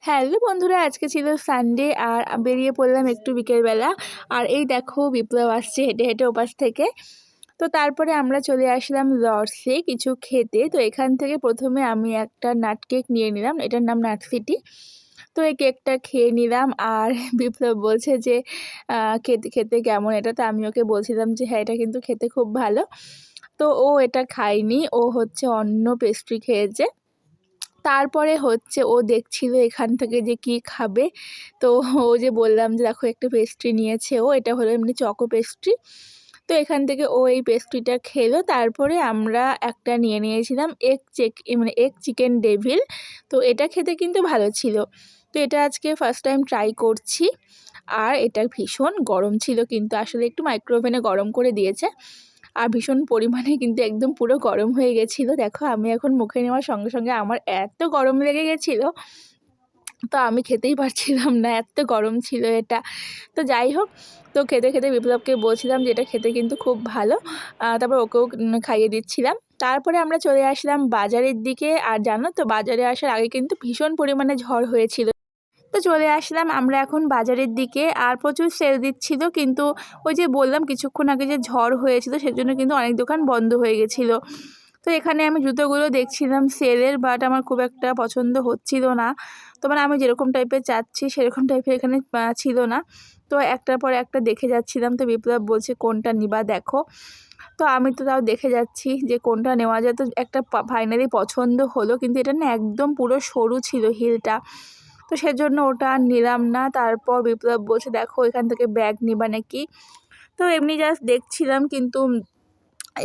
Hello বন্ধুরা, আজকে ছিল সানডে আর বেরিয়ে পড়লাম একটু বিকেলবেলা। আর এই দেখো বিপ্লব আসছে হেঁটে হেঁটে ওপাশ থেকে। তো তারপরে আমরা চলে আসলাম লর্ডসে কিছু খেতে। তো এখান থেকে প্রথমে আমি একটা নাট কেক নিয়ে নিলাম, এটার নাম নাট সিটি। তো এই কেকটা খেয়ে নিলাম আর বিপ্লব বলছে যে খেতে খেতে কেমন এটা। তো আমি ওকে বলছিলাম যে হ্যাঁ, এটা কিন্তু খেতে খুব ভালো। তো ও এটা খায়নি, ও হচ্ছে অন্য পেস্ট্রি খেয়েছে। তারপরে হচ্ছে ও দেখছিল এখান থেকে যে কি খাবে। তো ও যে বললাম যে দেখো একটা পেস্ট্রি নিয়েছে ও, এটা হলো এমনি চকো পেস্ট্রি। তো এখান থেকে ও এই পেস্ট্রিটা খেলো। তারপরে আমরা একটা নিয়ে নিয়েছিলাম এগ চিকেন ডেভিল। তো এটা খেতে কিন্তু ভালো ছিল। তো এটা আজকে ফার্স্ট টাইম ট্রাই করছি। আর এটা ভীষণ গরম ছিল, কিন্তু আসলে একটু মাইক্রোওভেনে গরম করে দিয়েছে। আর ভীষণ পরিমাণে কিন্তু একদম পুরো গরম হয়ে গেছিলো। দেখো আমি এখন মুখে নেওয়ার সঙ্গে সঙ্গে আমার এত গরম লেগে গেছিলো, তো আমি খেতেই পারছিলাম না, এত গরম ছিল এটা। তো যাই হোক, তো খেতে খেতে বিপ্লবকে বলছিলাম যে এটা খেতে কিন্তু খুব ভালো। তারপর ওকেও খাইয়ে দিচ্ছিলাম। তারপরে আমরা চলে আসলাম বাজারের দিকে। আর জানো তো, বাজারে আসার আগে কিন্তু ভীষণ পরিমাণে ঝড় হয়েছিল। তো চলে আসলাম আমরা এখন বাজারের দিকে। আর প্রচুর সেল দিচ্ছিল, কিন্তু ওই যে বললাম কিছুক্ষণ আগে যে ঝড় হয়েছিল, সেজন্য কিন্তু অনেক দোকান বন্ধ হয়ে গেছিলো। তো এখানে আমি জুতোগুলো দেখছিলাম সেলের, বাট আমার খুব একটা পছন্দ হচ্ছিল না। তো মানে আমি যেরকম টাইপের চাচ্ছি সেরকম টাইপের এখানে ছিল না। তো একটার পর একটা দেখে যাচ্ছিলাম। তো বিপ্লব বলছে কোনটা নিবা দেখো। তো আমি তো তাও দেখে যাচ্ছি যে কোনটা নেওয়া যায়। তো একটা ফাইনালি পছন্দ হলো, কিন্তু এটা না একদম পুরো সরু ছিল হিলটা। তো সেজন্য ওটা আর নিলাম না। তারপর বিপ্লব বলছে দেখো এখান থেকে ব্যাগ নিবা নাকি। তো এমনি জাস্ট দেখছিলাম, কিন্তু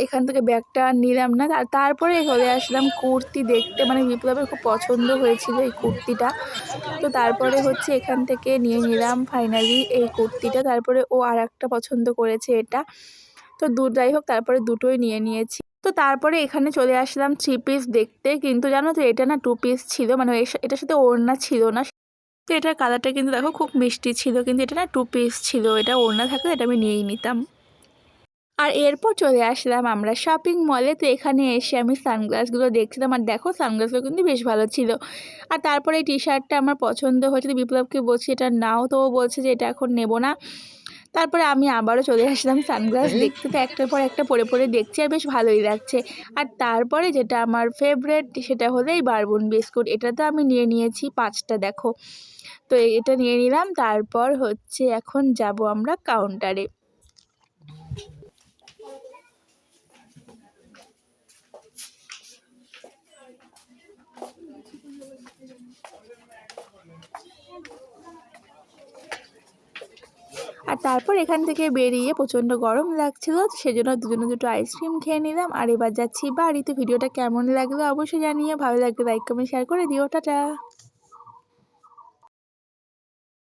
এখান থেকে ব্যাগটা নিলাম না। তারপরে চলে আসলাম কুর্তি দেখতে, মানে বিপ্লবের খুব পছন্দ হয়েছিল এই কুর্তিটা। তো তারপরে হচ্ছে এখান থেকে নিয়ে নিলাম ফাইনালি এই কুর্তিটা। তারপরে ও আর একটা পছন্দ করেছে এটা। তো যাই হোক, তারপরে দুটোই নিয়ে নিয়েছি। তো তারপরে এখানে চলে আসলাম 3 পিস দেখতে, কিন্তু জানো তো এটা না 2 পিস ছিল, মানে এটার সাথে ওড়না ছিল না। তো এটার কালারটা কিন্তু দেখো খুব মিষ্টি ছিল, কিন্তু এটা না 2 পিস ছিল, এটা ওড়না থাকলে এটা আমি নিয়েই নিতাম। আর এরপর চলে আসলাম আমরা শপিং মলে। তো এখানে এসে আমি সানগ্লাসগুলো দেখছিলাম, আর দেখো সানগ্লাসগুলো কিন্তু বেশ ভালো ছিল। আর তারপরে এই টি শার্টটা আমার পছন্দ হয়েছে, তো বিপ্লবকে বলছি এটা নাও, তো ও বলছে যে এটা এখন নেব না। তারপরে আমি আবারও চলে আসলাম সানগ্লাস দেখতে। তো একটার পর একটা পরে পরে দেখছি আর বেশ ভালোই লাগছে। আর তারপরে যেটা আমার ফেভারেট সেটা হলো এই বারবন বিস্কুট। এটা তো আমি নিয়ে নিয়েছি 5টা দেখো। তো এটা নিয়ে নিলাম। তারপর হচ্ছে এখন যাব আমরা কাউন্টারে। আর তারপর এখান থেকে বেরিয়ে প্রচণ্ড গরম লাগছিল, সেজন্য দুজনে দুটো আইসক্রিম খেয়ে নিলাম। আর এবার যাচ্ছি বাড়িতে। ভিডিওটা কেমন লাগলো অবশ্যই জানিয়ে, ভালো লাগলে লাইক কমেন্ট শেয়ার করে দিও। টাটা।